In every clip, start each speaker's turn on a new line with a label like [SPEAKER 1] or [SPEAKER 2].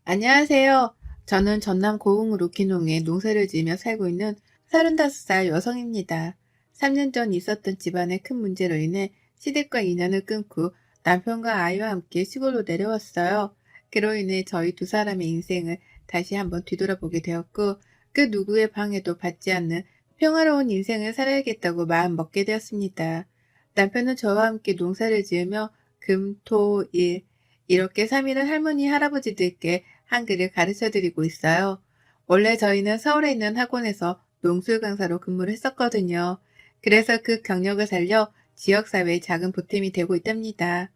[SPEAKER 1] 안녕하세요. 저는 전남 고흥 로키농에 농사를 지으며 살고 있는 35살 여성입니다. 3년 전 있었던 집안의 큰 문제로 인해 시댁과 인연을 끊고 남편과 아이와 함께 시골로 내려왔어요. 그로 인해 저희 두 사람의 인생을 다시 한번 뒤돌아보게 되었고, 그 누구의 방해도 받지 않는 평화로운 인생을 살아야겠다고 마음 먹게 되었습니다. 남편은 저와 함께 농사를 지으며 금, 토, 일, 이렇게 3일은 할머니, 할아버지들께 한글을 가르쳐 드리고 있어요. 원래 저희는 서울에 있는 학원에서 농술 강사로 근무를 했었거든요. 그래서 그 경력을 살려 지역사회에 작은 보탬이 되고 있답니다.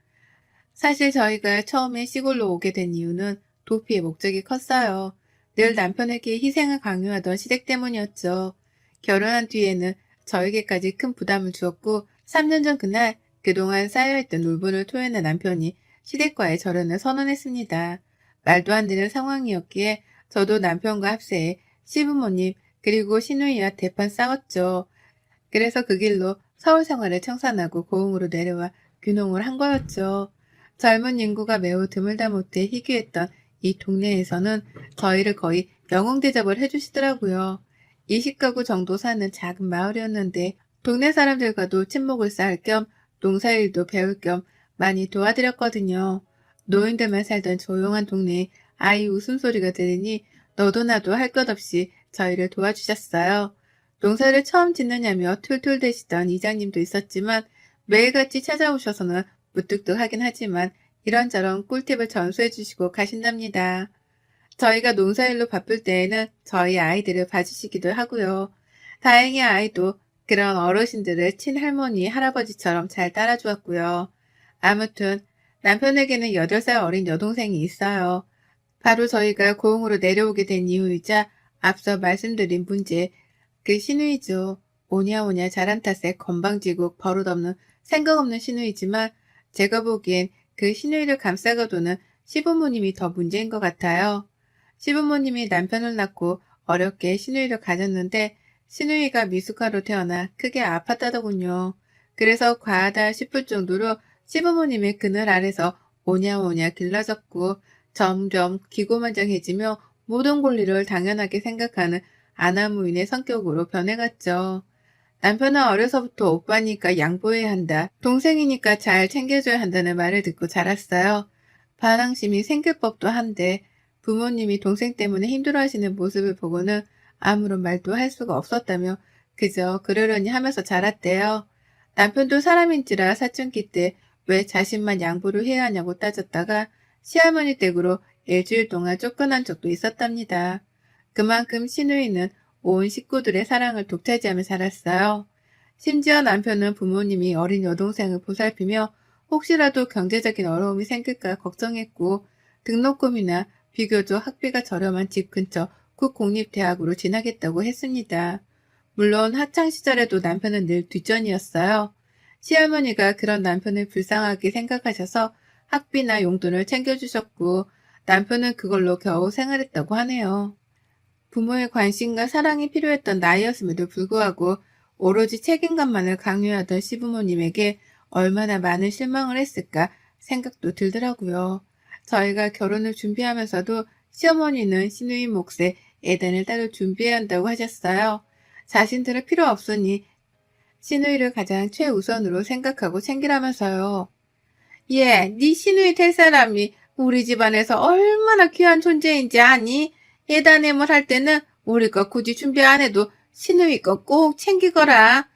[SPEAKER 1] 사실 저희가 처음에 시골로 오게 된 이유는 도피의 목적이 컸어요. 늘 남편에게 희생을 강요하던 시댁 때문이었죠. 결혼한 뒤에는 저에게까지 큰 부담을 주었고, 3년 전 그날 그동안 쌓여있던 울분을 토해낸 남편이 시댁과의 절연을 선언했습니다. 말도 안 되는 상황이었기에 저도 남편과 합세해 시부모님 그리고 시누이와 대판 싸웠죠. 그래서 그 길로 서울 생활을 청산하고 고흥으로 내려와 귀농을 한 거였죠. 젊은 인구가 매우 드물다 못해 희귀했던 이 동네에서는 저희를 거의 영웅 대접을 해주시더라고요. 20가구 정도 사는 작은 마을이었는데 동네 사람들과도 친목을 쌓을 겸 농사일도 배울 겸 많이 도와드렸거든요. 노인들만 살던 조용한 동네에 아이 웃음소리가 들으니 너도 나도 할 것 없이 저희를 도와주셨어요. 농사를 처음 짓느냐며 툴툴대시던 이장님도 있었지만 매일같이 찾아오셔서는 무뚝뚝하긴 하지만 이런저런 꿀팁을 전수해 주시고 가신답니다. 저희가 농사일로 바쁠 때에는 저희 아이들을 봐주시기도 하고요. 다행히 아이도 그런 어르신들을 친할머니, 할아버지처럼 잘 따라주었고요. 아무튼 남편에게는 8살 어린 여동생이 있어요. 바로 저희가 고흥으로 내려오게 된 이유이자 앞서 말씀드린 문제, 그 시누이죠. 오냐오냐 잘한 탓에 건방지고 버릇없는 생각 없는 시누이지만 제가 보기엔 그 시누이를 감싸가도는 시부모님이 더 문제인 것 같아요. 시부모님이 남편을 낳고 어렵게 시누이를 가졌는데 시누이가 미숙아로 태어나 크게 아팠다더군요. 그래서 과하다 싶을 정도로 시부모님의 그늘 아래서 오냐오냐 길러졌고 점점 기고만장해지며 모든 권리를 당연하게 생각하는 아나무인의 성격으로 변해갔죠. 남편은 어려서부터 오빠니까 양보해야 한다, 동생이니까 잘 챙겨줘야 한다는 말을 듣고 자랐어요. 반항심이 생길 법도 한데 부모님이 동생 때문에 힘들어하시는 모습을 보고는 아무런 말도 할 수가 없었다며 그저 그러려니 하면서 자랐대요. 남편도 사람인지라 사춘기 때 왜 자신만 양보를 해야 하냐고 따졌다가 시할머니 댁으로 일주일 동안 쫓겨난 적도 있었답니다. 그만큼 시누이는 온 식구들의 사랑을 독차지하며 자랐어요. 심지어 남편은 부모님이 어린 여동생을 보살피며 혹시라도 경제적인 어려움이 생길까 걱정했고 등록금이나 비교적 학비가 저렴한 집 근처 국공립대학으로 진학했다고 했습니다. 물론 학창시절에도 남편은 늘 뒷전이었어요. 시할머니가 그런 남편을 불쌍하게 생각하셔서 학비나 용돈을 챙겨주셨고 남편은 그걸로 겨우 생활했다고 하네요. 부모의 관심과 사랑이 필요했던 나이였음에도 불구하고 오로지 책임감만을 강요하던 시부모님에게 얼마나 많은 실망을 했을까 생각도 들더라고요. 저희가 결혼을 준비하면서도 시어머니는 시누이 몫에 애단을 따로 준비해야 한다고 하셨어요. 자신들은 필요 없으니 시누이를 가장 최우선으로 생각하고 챙기라면서요. 예, 네 시누이 될 사람이 우리 집안에서 얼마나 귀한 존재인지 아니? 예단임을 할 때는 우리 거 굳이 준비 안 해도 시누이 거 꼭 챙기거라.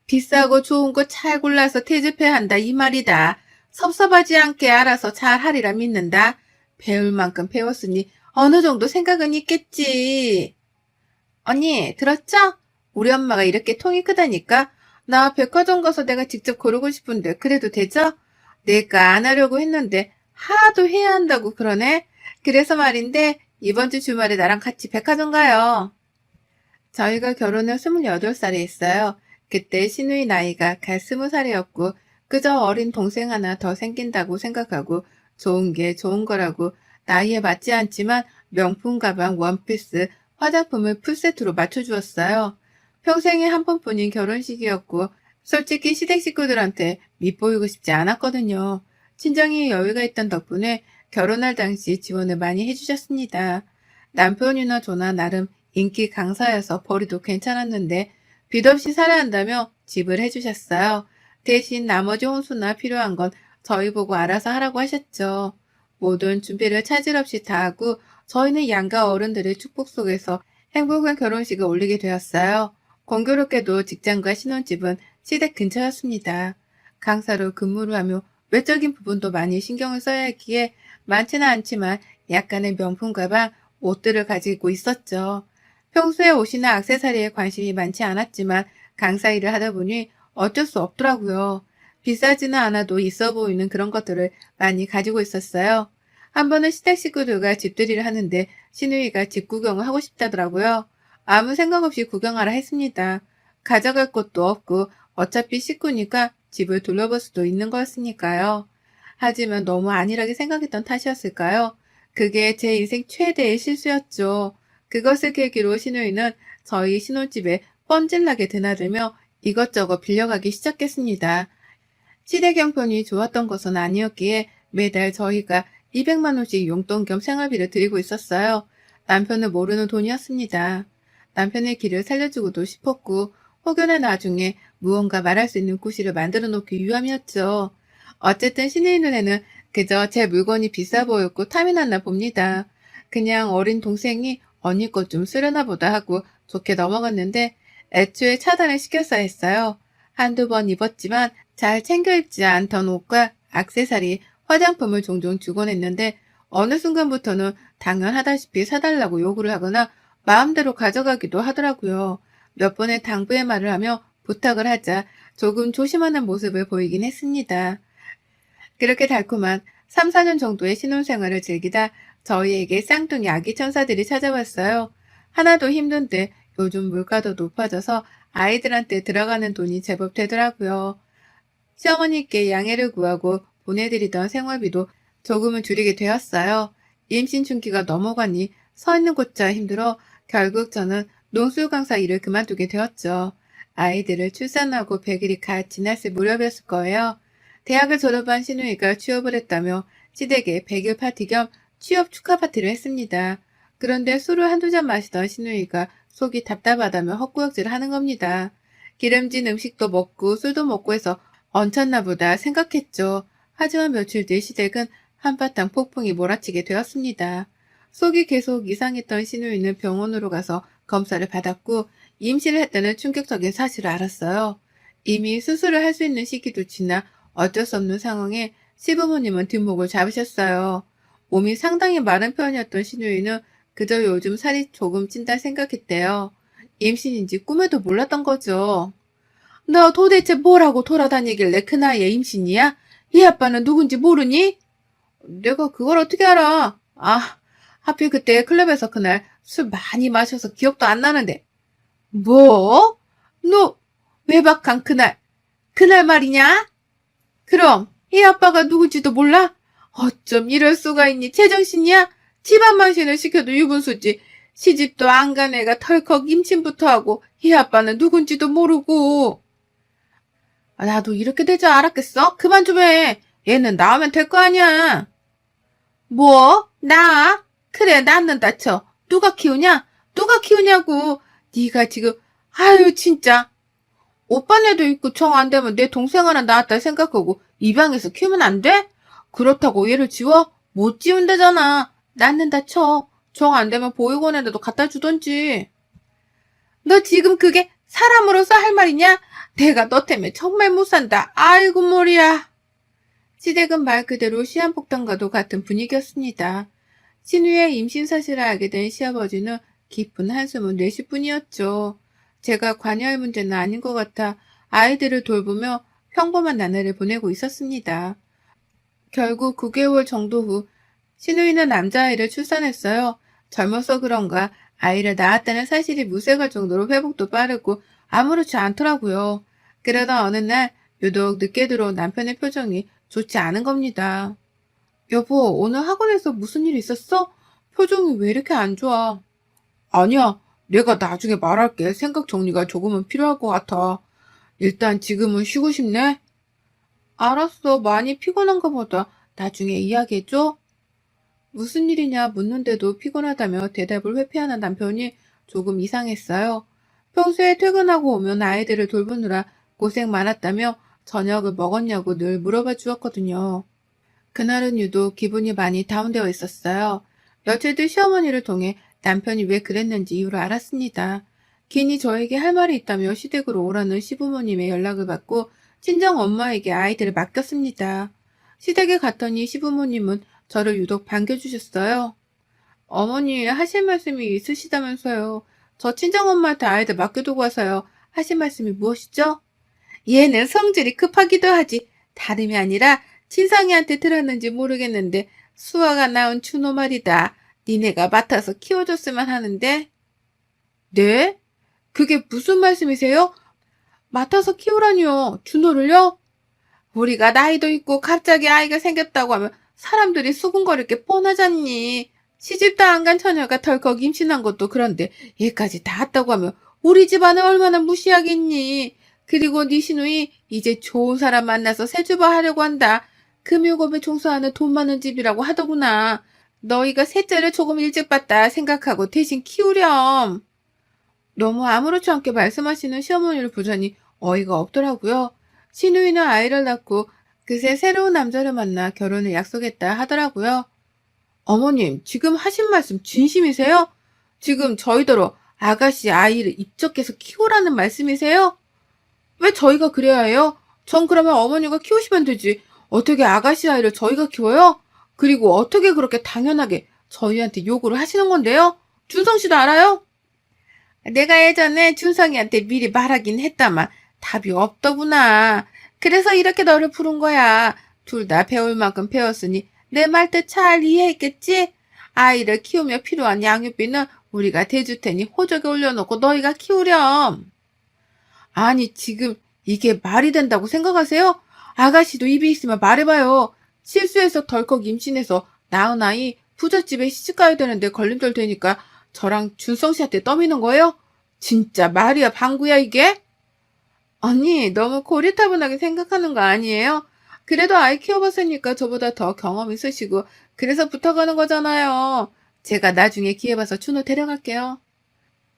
[SPEAKER 1] 비싸고 좋은 거 잘 골라서 대접해야 한다 이 말이다. 섭섭하지 않게 알아서 잘 하리라 믿는다. 배울 만큼 배웠으니 어느 정도 생각은 있겠지. 언니, 들었죠? 우리 엄마가 이렇게 통이 크다니까? 나 백화점 가서 내가 직접 고르고 싶은데 그래도 되죠? 내가 안 하려고 했는데 하도 해야 한다고 그러네? 그래서 말인데 이번 주 주말에 나랑 같이 백화점 가요. 저희가 결혼을 28살에 했어요. 그때 시누이 나이가 갓 20살이었고 그저 어린 동생 하나 더 생긴다고 생각하고 좋은 게 좋은 거라고 나이에 맞지 않지만 명품 가방, 원피스, 화장품을 풀세트로 맞춰주었어요. 평생에 한 번뿐인 결혼식이었고 솔직히 시댁 식구들한테 밉보이고 싶지 않았거든요. 친정이 여유가 있던 덕분에 결혼할 당시 지원을 많이 해주셨습니다. 남편이나 저나 나름 인기 강사여서 벌이도 괜찮았는데 빚 없이 살아야 한다며 집을 해주셨어요. 대신 나머지 혼수나 필요한 건 저희 보고 알아서 하라고 하셨죠. 모든 준비를 차질 없이 다 하고 저희는 양가 어른들의 축복 속에서 행복한 결혼식을 올리게 되었어요. 공교롭게도 직장과 신혼집은 시댁 근처였습니다. 강사로 근무를 하며 외적인 부분도 많이 신경을 써야 했기에 많지는 않지만 약간의 명품 가방, 옷들을 가지고 있었죠. 평소에 옷이나 액세서리에 관심이 많지 않았지만 강사 일을 하다 보니 어쩔 수 없더라고요. 비싸지는 않아도 있어 보이는 그런 것들을 많이 가지고 있었어요. 한 번은 시댁 식구들과 집들이를 하는데 시누이가 집 구경을 하고 싶다더라고요. 아무 생각 없이 구경하라 했습니다. 가져갈 것도 없고 어차피 식구니까 집을 둘러볼 수도 있는 거였으니까요. 하지만 너무 안일하게 생각했던 탓이었을까요? 그게 제 인생 최대의 실수였죠. 그것을 계기로 시누이는 저희 신혼집에 뻔질나게 드나들며 이것저것 빌려가기 시작했습니다. 시댁 형편이 좋았던 것은 아니었기에 매달 저희가 200만 원씩 용돈 겸 생활비를 드리고 있었어요. 남편은 모르는 돈이었습니다. 남편의 길을 살려주고도 싶었고 혹여나 나중에 무언가 말할 수 있는 구실을 만들어 놓기 위함이었죠. 어쨌든 신의 눈에는 그저 제 물건이 비싸 보였고 탐이 났나 봅니다. 그냥 어린 동생이 언니 것 좀 쓰려나 보다 하고 좋게 넘어갔는데 애초에 차단을 시켰어야 했어요. 한두 번 입었지만 잘 챙겨 입지 않던 옷과 액세서리, 화장품을 종종 주곤 했는데 어느 순간부터는 당연하다시피 사달라고 요구를 하거나 마음대로 가져가기도 하더라고요. 몇 번의 당부의 말을 하며 부탁을 하자 조금 조심하는 모습을 보이긴 했습니다. 그렇게 달콤한 3, 4년 정도의 신혼생활을 즐기다 저희에게 쌍둥이 아기 천사들이 찾아왔어요. 하나도 힘든데 요즘 물가도 높아져서 아이들한테 들어가는 돈이 제법 되더라고요. 시어머니께 양해를 구하고 보내드리던 생활비도 조금은 줄이게 되었어요. 임신 중기가 넘어가니 서 있는 곳자 힘들어 결국 저는 논술 강사 일을 그만두게 되었죠. 아이들을 출산하고 100일이 갓 지났을 무렵이었을 거예요. 대학을 졸업한 시누이가 취업을 했다며 시댁에 100일 파티 겸 취업 축하 파티를 했습니다. 그런데 술을 한두 잔 마시던 시누이가 속이 답답하다며 헛구역질을 하는 겁니다. 기름진 음식도 먹고 술도 먹고 해서 얹혔나 보다 생각했죠. 하지만 며칠 뒤 시댁은 한바탕 폭풍이 몰아치게 되었습니다. 속이 계속 이상했던 시누이는 병원으로 가서 검사를 받았고 임신을 했다는 충격적인 사실을 알았어요. 이미 수술을 할 수 있는 시기도 지나 어쩔 수 없는 상황에 시부모님은 뒷목을 잡으셨어요. 몸이 상당히 마른 편이었던 시누이는 그저 요즘 살이 조금 찐다 생각했대요. 임신인지 꿈에도 몰랐던 거죠. 너 도대체 뭐라고 돌아다니길래 그 나이에 임신이야? 이 아빠는 누군지 모르니? 내가 그걸 어떻게 알아? 아, 하필 그때 클럽에서 그날 술 많이 마셔서 기억도 안 나는데. 뭐? 너 외박한 그날 말이냐? 그럼 이 아빠가 누군지도 몰라? 어쩜 이럴 수가 있니? 제정신이야? 집안 망신을 시켜도 유분수지. 시집도 안 간 애가 털컥 임신부터 하고 이 아빠는 누군지도 모르고. 나도 이렇게 될 줄 알았겠어? 그만 좀 해. 얘는 나오면 될 거 아니야. 뭐? 나? 그래, 낳는다 쳐. 누가 키우냐? 누가 키우냐고. 네가 지금 아유 진짜. 오빠네도 있고 정 안 되면 내 동생 하나 낳았다 생각하고 입양해서 키우면 안 돼? 그렇다고 얘를 지워? 못 지운다잖아. 낳는다 쳐. 정 안 되면 보육원에라도 갖다 주던지. 너 지금 그게 사람으로서 할 말이냐? 내가 너 때문에 정말 못 산다. 아이고 머리야. 시댁은 말 그대로 시한폭탄과도 같은 분위기였습니다. 신우의 임신 사실을 알게 된 시아버지는 깊은 한숨을 내쉴 뿐이었죠. 제가 관여할 문제는 아닌 것 같아 아이들을 돌보며 평범한 나날을 보내고 있었습니다. 결국 9개월 정도 후 신우이는 남자아이를 출산했어요. 젊어서 그런가 아이를 낳았다는 사실이 무색할 정도로 회복도 빠르고 아무렇지 않더라고요. 그러다 어느 날 유독 늦게 들어온 남편의 표정이 좋지 않은 겁니다. 여보, 오늘 학원에서 무슨 일 있었어? 표정이 왜 이렇게 안 좋아? 아니야, 내가 나중에 말할게. 생각 정리가 조금은 필요할 것 같아. 일단 지금은 쉬고 싶네? 알았어, 많이 피곤한가 보다. 나중에 이야기해줘. 무슨 일이냐 묻는데도 피곤하다며 대답을 회피하는 남편이 조금 이상했어요. 평소에 퇴근하고 오면 아이들을 돌보느라 고생 많았다며 저녁을 먹었냐고 늘 물어봐 주었거든요. 그날은 유독 기분이 많이 다운되어 있었어요. 며칠 뒤 시어머니를 통해 남편이 왜 그랬는지 이유를 알았습니다. 괜히 저에게 할 말이 있다며 시댁으로 오라는 시부모님의 연락을 받고 친정 엄마에게 아이들을 맡겼습니다. 시댁에 갔더니 시부모님은 저를 유독 반겨주셨어요. 어머니 하실 말씀이 있으시다면서요. 저 친정엄마한테 아이들 맡겨두고 와서요. 하실 말씀이 무엇이죠? 얘는 성질이 급하기도 하지. 다름이 아니라 친상이한테 들었는지 모르겠는데 수아가 낳은 준호 말이다. 니네가 맡아서 키워줬으면 하는데. 네? 그게 무슨 말씀이세요? 맡아서 키우라니요. 준호를요? 우리가 나이도 있고 갑자기 아이가 생겼다고 하면 사람들이 수군거릴 게 뻔하잖니. 시집도 안 간 처녀가 덜컥 임신한 것도 그런데 얘까지 다 했다고 하면 우리 집안을 얼마나 무시하겠니. 그리고 네 시누이 이제 좋은 사람 만나서 세주바 하려고 한다. 금요금에 종사하는 돈 많은 집이라고 하더구나. 너희가 셋째를 조금 일찍 봤다 생각하고 대신 키우렴. 너무 아무렇지 않게 말씀하시는 시어머니를 보자니 어이가 없더라고요. 시누이는 아이를 낳고 그새 새로운 남자를 만나 결혼을 약속했다 하더라고요. 어머님, 지금 하신 말씀 진심이세요? 지금 저희더러 아가씨 아이를 입적해서 키우라는 말씀이세요? 왜 저희가 그래야 해요? 전 그러면 어머니가 키우시면 되지. 어떻게 아가씨 아이를 저희가 키워요? 그리고 어떻게 그렇게 당연하게 저희한테 요구를 하시는 건데요? 준성 씨도 알아요? 내가 예전에 준성이한테 미리 말하긴 했다만 답이 없더구나. 그래서 이렇게 너를 부른 거야. 둘 다 배울 만큼 배웠으니 내 말 뜻 잘 이해했겠지? 아이를 키우며 필요한 양육비는 우리가 대줄 테니 호적에 올려놓고 너희가 키우렴. 아니 지금 이게 말이 된다고 생각하세요? 아가씨도 입이 있으면 말해봐요. 실수해서 덜컥 임신해서 낳은 아이 부잣집에 시집가야 되는데 걸림돌 되니까 저랑 준성 씨한테 떠미는 거예요? 진짜 말이야 방구야 이게? 아니 너무 고리타분하게 생각하는 거 아니에요? 그래도 아이 키워봤으니까 저보다 더 경험 있으시고 그래서 부탁하는 거잖아요. 제가 나중에 기회 봐서 준호 데려갈게요.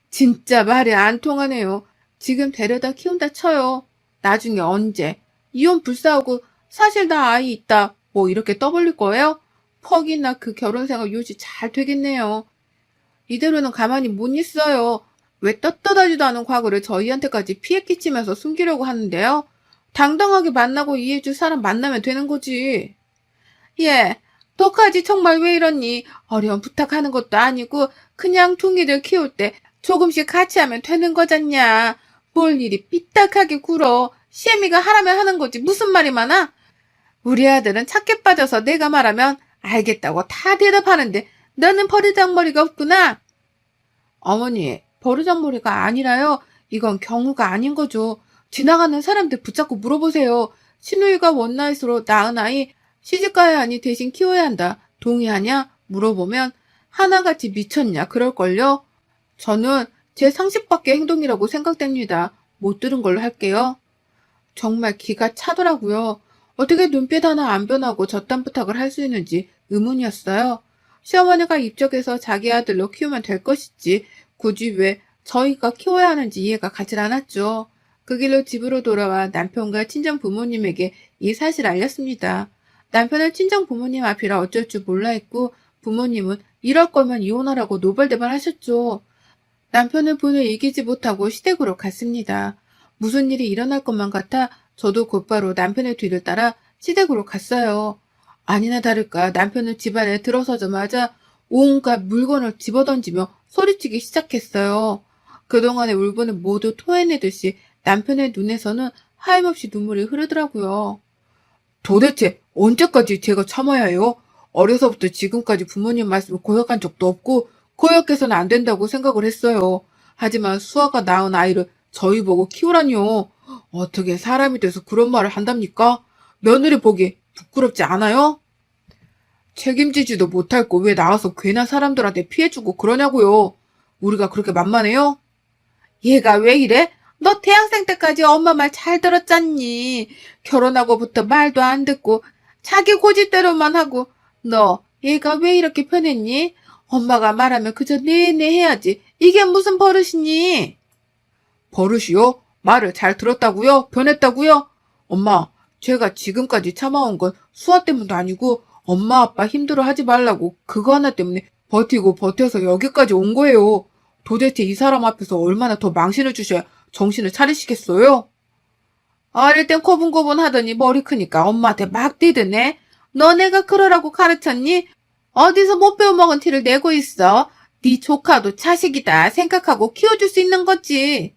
[SPEAKER 1] 진짜 말이 안 통하네요. 지금 데려다 키운다 쳐요. 나중에 언제? 이혼 불사하고 사실 나 아이 있다. 뭐 이렇게 떠벌릴 거예요? 퍽이나 그 결혼생활 유지 잘 되겠네요. 이대로는 가만히 못 있어요. 왜 떳떳하지도 않은 과거를 저희한테까지 피해 끼치면서 숨기려고 하는데요? 당당하게 만나고 이해해줄 사람 만나면 되는 거지. 예, 너까지 정말 왜 이러니? 어려운 부탁하는 것도 아니고 그냥 둥이들 키울 때 조금씩 같이 하면 되는 거잖냐. 뭘 일이 삐딱하게 굴어. 시애미가 하라면 하는 거지 무슨 말이 많아? 우리 아들은 착해 빠져서 내가 말하면 알겠다고 다 대답하는데 너는 버르장머리가 없구나. 어머니, 버르장머리가 아니라요. 이건 경우가 아닌 거죠. 지나가는 사람들 붙잡고 물어보세요. 시누이가 원나잇으로 낳은 아이 시집가야 하니 대신 키워야 한다. 동의하냐? 물어보면 하나같이 미쳤냐? 그럴걸요? 저는 제 상식 밖의 행동이라고 생각됩니다. 못 들은 걸로 할게요. 정말 기가 차더라고요. 어떻게 눈빛 하나 안 변하고 저딴 부탁을 할 수 있는지 의문이었어요. 시어머니가 입적해서 자기 아들로 키우면 될 것이지 굳이 왜 저희가 키워야 하는지 이해가 가질 않았죠. 그 길로 집으로 돌아와 남편과 친정 부모님에게 이 사실을 알렸습니다. 남편은 친정 부모님 앞이라 어쩔 줄 몰라 했고 부모님은 이럴 거면 이혼하라고 노발대발 하셨죠. 남편은 분을 이기지 못하고 시댁으로 갔습니다. 무슨 일이 일어날 것만 같아 저도 곧바로 남편의 뒤를 따라 시댁으로 갔어요. 아니나 다를까 남편은 집안에 들어서자마자 온갖 물건을 집어던지며 소리치기 시작했어요. 그동안의 울분을 모두 토해내듯이 남편의 눈에서는 하염없이 눈물이 흐르더라고요. 도대체 언제까지 제가 참아야 해요? 어려서부터 지금까지 부모님 말씀을 고역한 적도 없고 고역해서는 안 된다고 생각을 했어요. 하지만 수아가 낳은 아이를 저희 보고 키우라니요. 어떻게 사람이 돼서 그런 말을 한답니까? 며느리 보기 부끄럽지 않아요? 책임지지도 못할 거 왜 나와서 괜한 사람들한테 피해주고 그러냐고요. 우리가 그렇게 만만해요? 얘가 왜 이래? 너 대학생 때까지 엄마 말 잘 들었잖니. 결혼하고부터 말도 안 듣고 자기 고집대로만 하고 너 얘가 왜 이렇게 변했니? 엄마가 말하면 그저 네네 해야지. 이게 무슨 버릇이니? 버릇이요? 말을 잘 들었다고요? 변했다고요? 엄마, 제가 지금까지 참아온 건 수아 때문도 아니고 엄마 아빠 힘들어 하지 말라고 그거 하나 때문에 버티고 버텨서 여기까지 온 거예요. 도대체 이 사람 앞에서 얼마나 더 망신을 주셔야 정신을 차리시겠어요? 어릴 땐 고분고분 하더니 머리 크니까 엄마한테 막 뛰드네. 너네가 그러라고 가르쳤니? 어디서 못 배워먹은 티를 내고 있어? 네 조카도 자식이다 생각하고 키워줄 수 있는 거지.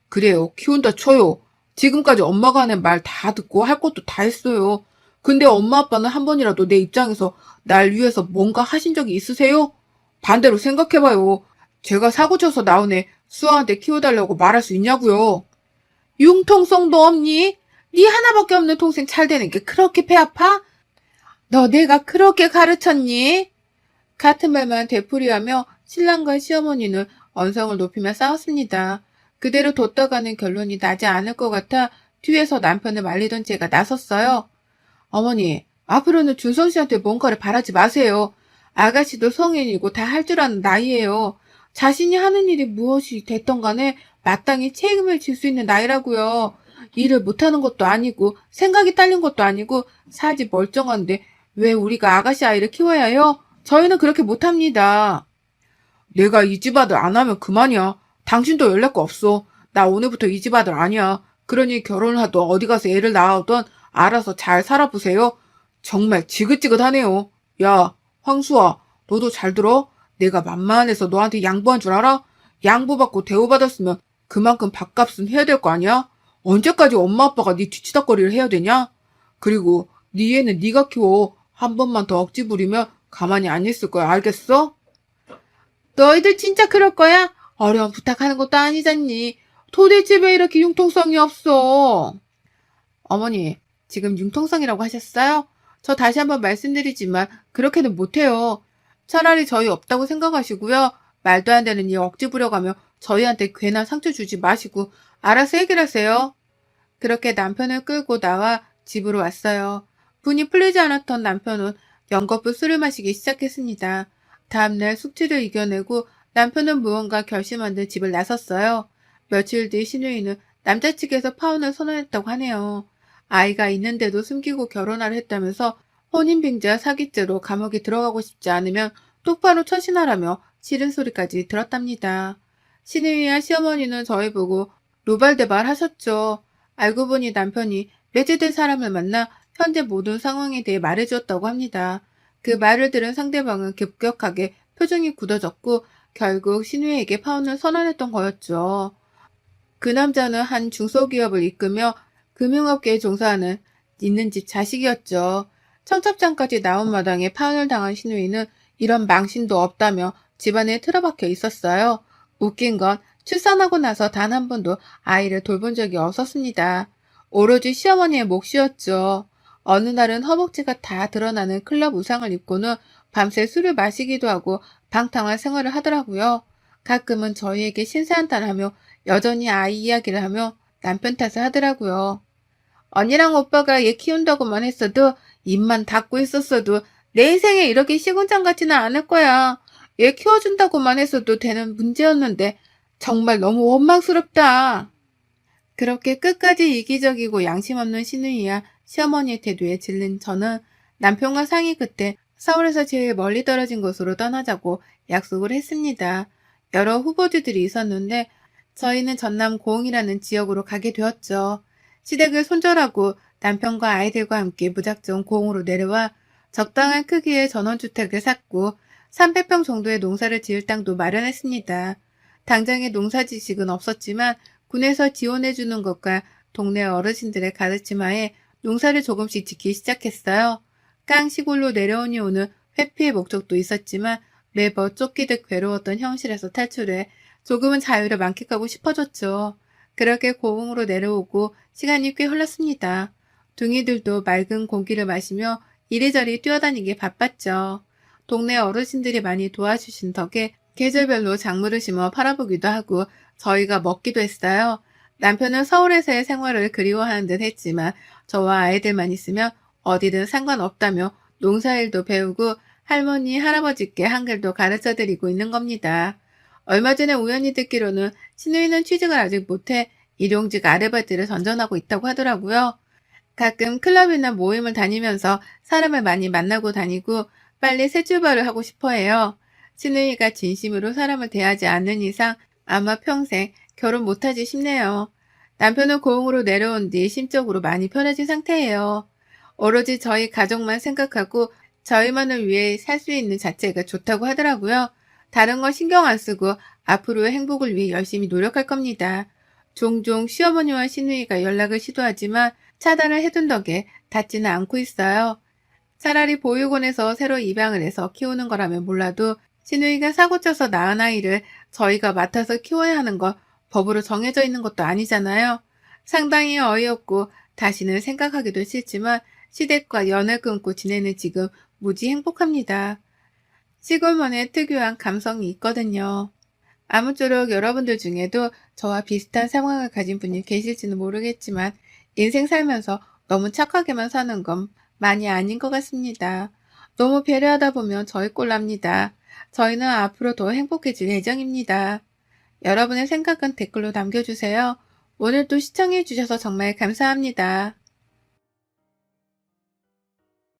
[SPEAKER 1] 그래요. 키운다 쳐요. 지금까지 엄마가 하는 말 다 듣고 할 것도 다 했어요. 근데 엄마 아빠는 한 번이라도 내 입장에서 날 위해서 뭔가 하신 적이 있으세요? 반대로 생각해봐요. 제가 사고쳐서 나온 애 수아한테 키워달라고 말할 수 있냐고요. 융통성도 없니? 네 하나밖에 없는 동생 잘 되는 게 그렇게 배 아파? 너 내가 그렇게 가르쳤니? 같은 말만 되풀이하며 신랑과 시어머니는 언성을 높이며 싸웠습니다. 그대로 뒀다가는 결론이 나지 않을 것 같아 뒤에서 남편을 말리던 제가 나섰어요. 어머니, 앞으로는 준성 씨한테 뭔가를 바라지 마세요. 아가씨도 성인이고 다 할 줄 아는 나이예요. 자신이 하는 일이 무엇이 됐던 간에 마땅히 책임을 질 수 있는 나이라고요. 일을 못하는 것도 아니고 생각이 딸린 것도 아니고 사지 멀쩡한데 왜 우리가 아가씨 아이를 키워야 해요? 저희는 그렇게 못합니다. 내가 이 집 아들 안 하면 그만이야. 당신도 연락 없어. 나 오늘부터 이 집 아들 아니야. 그러니 결혼을 하든 어디 가서 애를 낳아오든 알아서 잘 살아보세요. 정말 지긋지긋하네요. 야, 황수아, 너도 잘 들어? 내가 만만해서 너한테 양보한 줄 알아? 양보받고 대우받았으면 그만큼 밥값은 해야 될 거 아니야? 언제까지 엄마 아빠가 네 뒤치다꺼리를 해야 되냐? 그리고 네 애는 네가 키워. 한 번만 더 억지 부리면 가만히 안 있을 거야. 알겠어? 너희들 진짜 그럴 거야? 어려운 부탁하는 것도 아니잖니. 도대체 왜 이렇게 융통성이 없어? 어머니, 지금 융통성이라고 하셨어요? 저 다시 한번 말씀드리지만 그렇게는 못해요. 차라리 저희 없다고 생각하시고요. 말도 안 되는 일 억지 부려가며 저희한테 괜한 상처 주지 마시고 알아서 해결하세요. 그렇게 남편을 끌고 나와 집으로 왔어요. 분이 풀리지 않았던 남편은 연거푸 술을 마시기 시작했습니다. 다음날 숙취를 이겨내고 남편은 무언가 결심한 듯 집을 나섰어요. 며칠 뒤 신우이는 남자 측에서 파혼을 선언했다고 하네요. 아이가 있는데도 숨기고 결혼하려 했다면서 혼인빙자 사기죄로 감옥에 들어가고 싶지 않으면 똑바로 처신하라며 싫은 소리까지 들었답니다. 신우이와 시어머니는 저희 보고 노발대발 하셨죠. 알고 보니 남편이 매제된 사람을 만나 현재 모든 상황에 대해 말해주었다고 합니다. 그 말을 들은 상대방은 급격하게 표정이 굳어졌고 결국 신우에게 파혼을 선언했던 거였죠. 그 남자는 한 중소기업을 이끌며 금융업계에 종사하는 있는 집 자식이었죠. 청첩장까지 나온 마당에 파혼을 당한 신우이는 이런 망신도 없다며 집안에 틀어박혀 있었어요. 웃긴 건 출산하고 나서 단 한 번도 아이를 돌본 적이 없었습니다. 오로지 시어머니의 몫이었죠. 어느 날은 허벅지가 다 드러나는 클럽 의상을 입고는 밤새 술을 마시기도 하고 방탕한 생활을 하더라고요. 가끔은 저희에게 신세한탄하며 여전히 아이 이야기를 하며 남편 탓을 하더라고요. 언니랑 오빠가 얘 키운다고만 했어도 입만 닫고 있었어도 내 인생에 이렇게 시궁창 같지는 않을 거야. 얘 키워준다고만 했어도 되는 문제였는데 정말 너무 원망스럽다. 그렇게 끝까지 이기적이고 양심 없는 신우이와 시어머니의 태도에 질린 저는 남편과 상의 끝에 서울에서 제일 멀리 떨어진 곳으로 떠나자고 약속을 했습니다. 여러 후보지들이 있었는데 저희는 전남 고흥이라는 지역으로 가게 되었죠. 시댁을 손절하고 남편과 아이들과 함께 무작정 고흥으로 내려와 적당한 크기의 전원주택을 샀고 300평 정도의 농사를 지을 땅도 마련했습니다. 당장의 농사 지식은 없었지만 군에서 지원해주는 것과 동네 어르신들의 가르침하에 농사를 조금씩 짓기 시작했어요. 깡 시골로 내려온 이후는 회피의 목적도 있었지만 매번 쫓기듯 괴로웠던 현실에서 탈출해 조금은 자유를 만끽하고 싶어졌죠. 그렇게 고흥으로 내려오고 시간이 꽤 흘렀습니다. 둥이들도 맑은 공기를 마시며 이리저리 뛰어다니기 바빴죠. 동네 어르신들이 많이 도와주신 덕에 계절별로 작물을 심어 팔아보기도 하고 저희가 먹기도 했어요. 남편은 서울에서의 생활을 그리워하는 듯 했지만 저와 아이들만 있으면 어디든 상관없다며 농사일도 배우고 할머니, 할아버지께 한글도 가르쳐 드리고 있는 겁니다. 얼마 전에 우연히 듣기로는 신우이는 취직을 아직 못해 일용직 아르바이트를 전전하고 있다고 하더라고요. 가끔 클럽이나 모임을 다니면서 사람을 많이 만나고 다니고 빨리 새 출발을 하고 싶어 해요. 신우이가 진심으로 사람을 대하지 않는 이상 아마 평생 결혼 못하지 싶네요. 남편은 고흥으로 내려온 뒤 심적으로 많이 편해진 상태예요. 오로지 저희 가족만 생각하고 저희만을 위해 살 수 있는 자체가 좋다고 하더라고요. 다른 건 신경 안 쓰고 앞으로의 행복을 위해 열심히 노력할 겁니다. 종종 시어머니와 시누이가 연락을 시도하지만 차단을 해둔 덕에 닿지는 않고 있어요. 차라리 보육원에서 새로 입양을 해서 키우는 거라면 몰라도 시누이가 사고쳐서 낳은 아이를 저희가 맡아서 키워야 하는 건 법으로 정해져 있는 것도 아니잖아요. 상당히 어이없고 다시는 생각하기도 싫지만 시댁과 연을 끊고 지내는 지금 무지 행복합니다. 시골만의 특유한 감성이 있거든요. 아무쪼록 여러분들 중에도 저와 비슷한 상황을 가진 분이 계실지는 모르겠지만 인생 살면서 너무 착하게만 사는 건 많이 아닌 것 같습니다. 너무 배려하다 보면 저희 꼴 납니다. 저희는 앞으로 더 행복해질 예정입니다. 여러분의 생각은 댓글로 남겨주세요. 오늘도 시청해주셔서 정말 감사합니다.